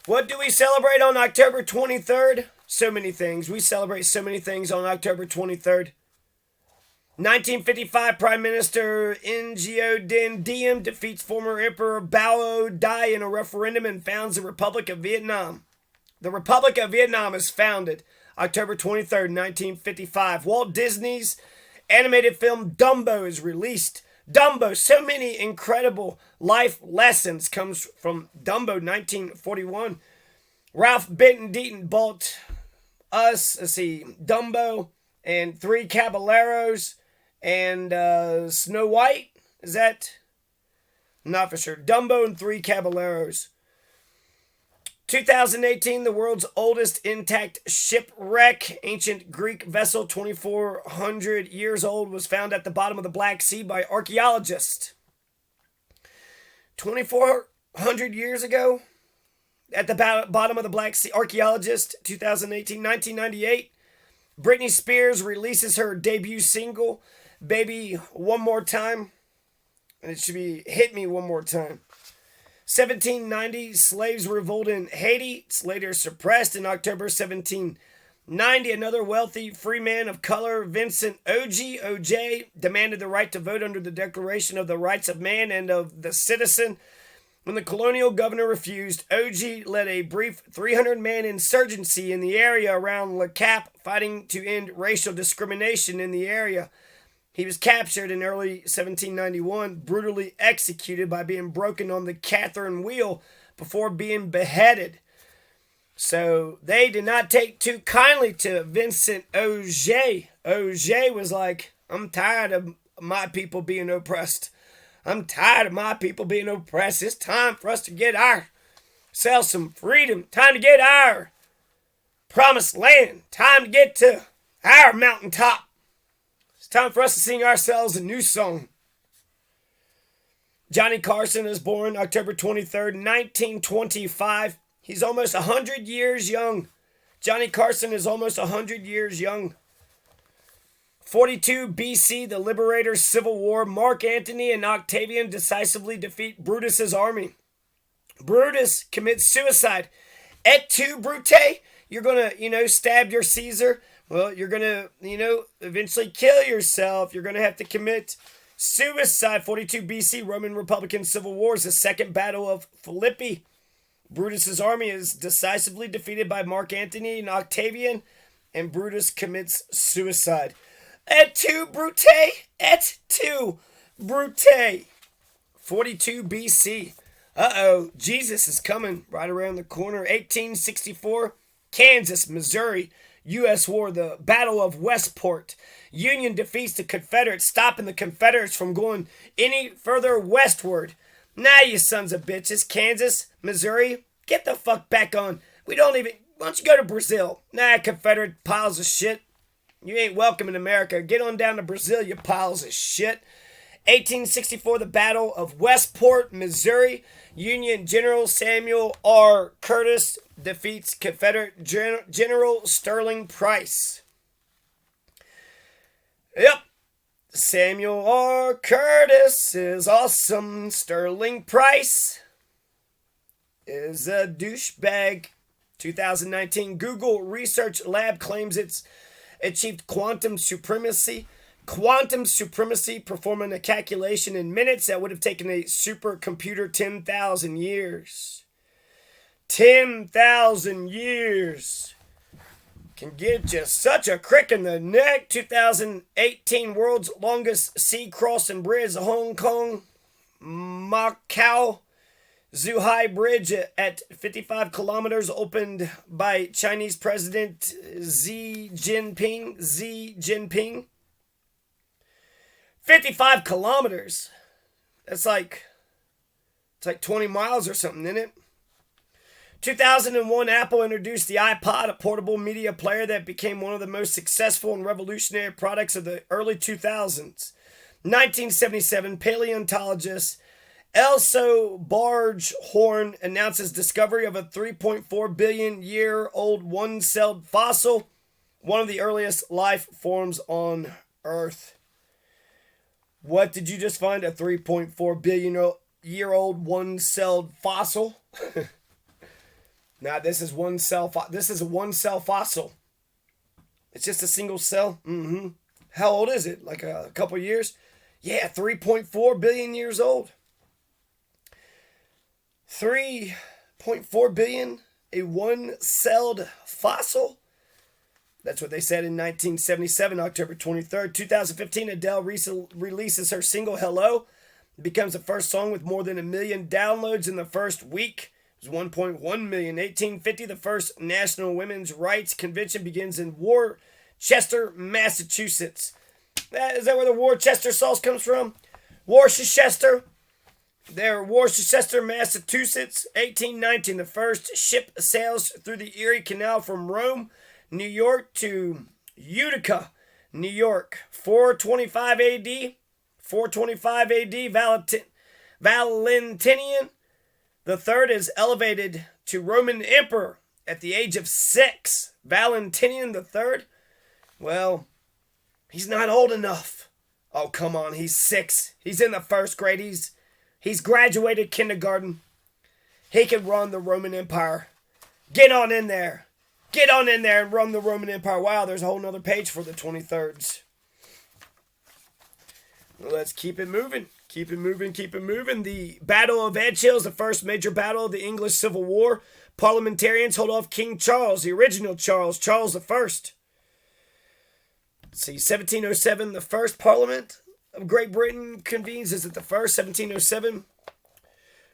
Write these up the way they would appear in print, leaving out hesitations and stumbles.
What do we celebrate on October 23rd? So many things. We celebrate so many things on October 23rd. 1955 Prime Minister Ngo Dinh Diem defeats former Emperor Bao Dai in a referendum and founds the Republic of Vietnam. The Republic of Vietnam is founded October 23rd, 1955. Walt Disney's animated film Dumbo is released. Dumbo, so many incredible life lessons comes from Dumbo, 1941. Ralph Benton Deaton bought us, Dumbo and Three Caballeros and Snow White. Is that? Not for sure. Dumbo and Three Caballeros. 2018, the world's oldest intact shipwreck, ancient Greek vessel 2,400 years old, was found at the bottom of the Black Sea by archaeologists. 2,400 years ago, at the bottom of the Black Sea, archaeologist, 2018, 1998, Britney Spears releases her debut single, Baby One More Time, and it should be Hit Me One More Time. 1790, slaves revolt in Haiti. It's later suppressed in October 1790. Another wealthy free man of color, Vincent O.J., demanded the right to vote under the Declaration of the Rights of Man and of the Citizen. When the colonial governor refused, O.J. led a brief 300-man insurgency in the area around Le Cap, fighting to end racial discrimination in the area. He was captured in early 1791, brutally executed by being broken on the Catherine wheel before being beheaded. So they did not take too kindly to Vincent Auger. Auger was like, I'm tired of my people being oppressed. I'm tired of my people being oppressed. It's time for us to get ourselves some freedom. Time to get our promised land. Time to get to our mountaintop. It's time for us to sing ourselves a new song. Johnny Carson is born October 23rd, 1925. He's almost 100 years young. Johnny Carson is almost 100 years young. 42 BC, the Liberator's Civil War. Mark Antony and Octavian decisively defeat Brutus's army. Brutus commits suicide. Et tu, Brute? You're going to, stab your Caesar. Well, you're going to, eventually kill yourself. You're going to have to commit suicide. 42 BC, Roman Republican Civil War is the second battle of Philippi. Brutus's army is decisively defeated by Mark Antony and Octavian, and Brutus commits suicide. Et tu, Brute? Et tu, Brute? 42 BC. Uh-oh, Jesus is coming right around the corner. 1864, Kansas, Missouri. U.S. War, the Battle of Westport. Union defeats the Confederates, stopping the Confederates from going any further westward. Now, you sons of bitches, Kansas, Missouri, get the fuck back on. Why don't you go to Brazil? Nah, Confederate piles of shit. You ain't welcome in America. Get on down to Brazil, you piles of shit. 1864, the Battle of Westport, Missouri. Union General Samuel R. Curtis defeats Confederate General Sterling Price. Yep. Samuel R. Curtis is awesome. Sterling Price is a douchebag. 2019, Google Research Lab claims it's achieved quantum supremacy. Quantum supremacy, performing a calculation in minutes that would have taken a supercomputer 10,000 years. 10,000 years can get you such a crick in the neck. 2018, world's longest sea crossing bridge, the Hong Kong Macau Zhuhai Bridge at 55 kilometers, opened by Chinese President Xi Jinping. 55 kilometers. It's like 20 miles or something, isn't it? 2001, Apple introduced the iPod, a portable media player that became one of the most successful and revolutionary products of the early 2000s. 1977, paleontologist Elso Bargehorn announces discovery of a 3.4 billion year old one-celled fossil, one of the earliest life forms on Earth. What did you just find? A 3.4 billion year old one-celled fossil? Now this is one cell. This is a one cell fossil. It's just a single cell. Mm-hmm. How old is it? Like a couple years? Yeah, 3.4 billion years old. 3.4 billion, a one-celled fossil. That's what they said in 1977, October 23rd. 2015, Adele releases her single Hello. It becomes the first song with more than 1 million downloads in the first week. It was 1.1 million. 1850, the first National Women's Rights Convention begins in Worcester, Massachusetts. Is that where the Worcester sauce comes from? Worcester. There, Worcester, Massachusetts. 1819, the first ship sails through the Erie Canal from Rome, New York to Utica, New York. 425 AD. 425 AD, Valentinian the third is elevated to Roman emperor at the age of 6. Valentinian the third? Well, he's not old enough. Oh, come on, he's 6. He's in the first grade. He's graduated kindergarten. He can run the Roman Empire. Get on in there. Get on in there and run the Roman Empire. Wow, there's a whole nother page for the 23rds. Well, let's keep it moving. Keep it moving. The Battle of Edgehill is the first major battle of the English Civil War. Parliamentarians hold off King Charles, the original Charles I. Let's see, 1707, the first Parliament of Great Britain convenes. Is it the first? 1707.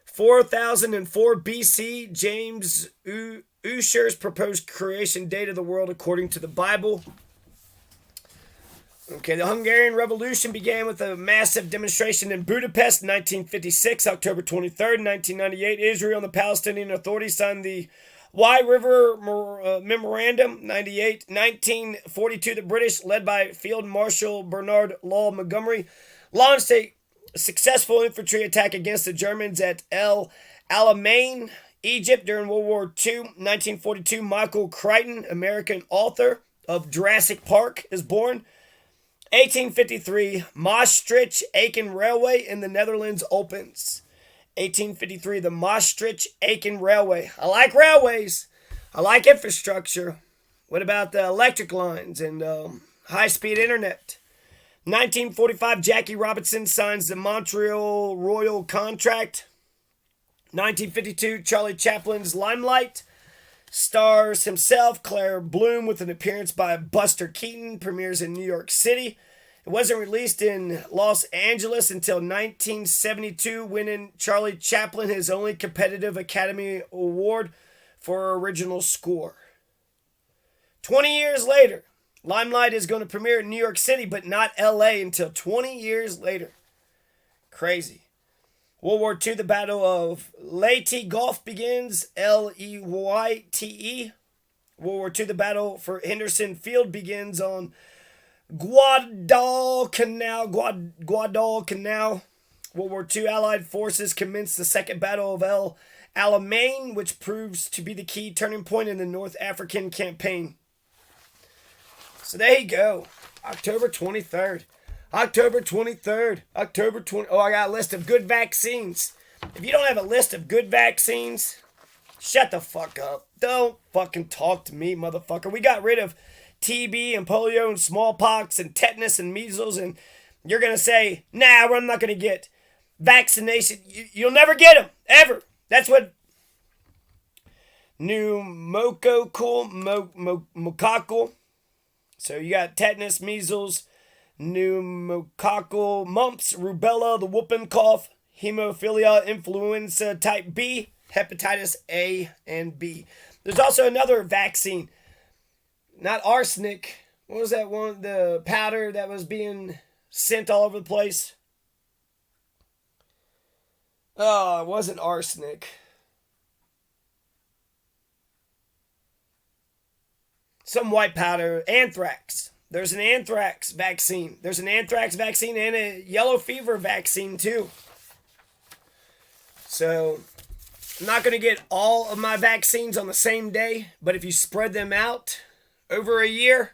4004 BC, James Ussher's proposed creation date of the world according to the Bible. Okay, the Hungarian Revolution began with a massive demonstration in Budapest in 1956, October 23rd, 1998. Israel and the Palestinian Authority signed the Wye River Memorandum, 98. 1942, the British, led by Field Marshal Bernard Law Montgomery, launched a successful infantry attack against the Germans at El Alamein, Egypt during World War II. 1942, Michael Crichton, American author of Jurassic Park, is born. 1853, Maastricht-Aken Railway in the Netherlands opens. 1853, the Maastricht-Aken Railway. I like railways. I like infrastructure. What about the electric lines and high-speed internet? 1945, Jackie Robinson signs the Montreal Royal Contract. 1952, Charlie Chaplin's Limelight stars himself, Claire Bloom, with an appearance by Buster Keaton, premieres in New York City. It wasn't released in Los Angeles until 1972, winning Charlie Chaplin his only competitive Academy Award for original score. 20 years later, Limelight is going to premiere in New York City, but not LA until 20 years later. Crazy. World War II, the Battle of Leyte Gulf begins, Leyte. World War II, the battle for Henderson Field begins on Guadalcanal. World War II, Allied forces commence the Second Battle of El Alamein, which proves to be the key turning point in the North African campaign. So there you go, October 23rd. October 23rd. October 20. Oh, I got a list of good vaccines. If you don't have a list of good vaccines, shut the fuck up. Don't fucking talk to me, motherfucker. We got rid of TB and polio and smallpox and tetanus and measles, and you're going to say, nah, I'm not going to get vaccination. You'll never get them, ever. That's what pneumococcal. So you got tetanus, measles, pneumococcal, mumps, rubella, the whooping cough, hemophilia, influenza type B, hepatitis A and B. There's also another vaccine, not arsenic. What was that one? The powder that was being sent all over the place. Oh, it wasn't arsenic. Some white powder, anthrax. There's an anthrax vaccine. There's an anthrax vaccine and a yellow fever vaccine too. So, I'm not going to get all of my vaccines on the same day, but if you spread them out over a year,